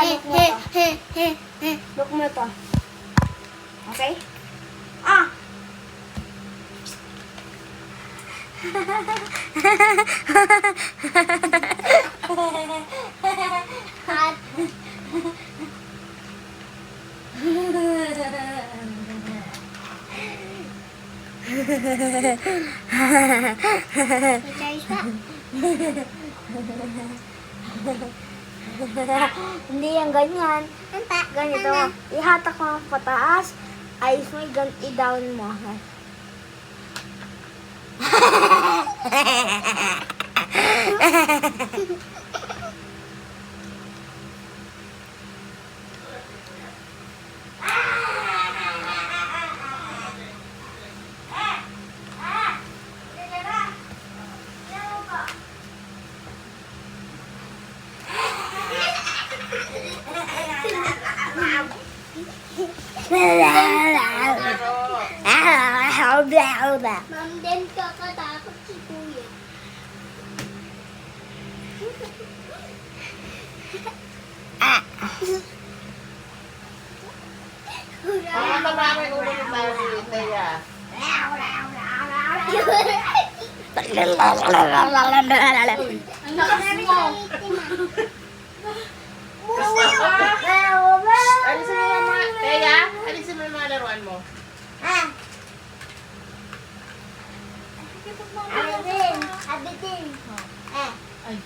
look mo to. Look mo to. Okay? Ah! At hindi yan ganyan. Ganito. Ihatak mo pataas. Ayos mo, i-down mo. Ma'am, din kakatakot si Kuya. Mga marami ulo ni Mary, Teya. Ang lakas mo. Alisin mo yung mga, Teya, alisin mo yung mga laruan mo. Abitin. Ay.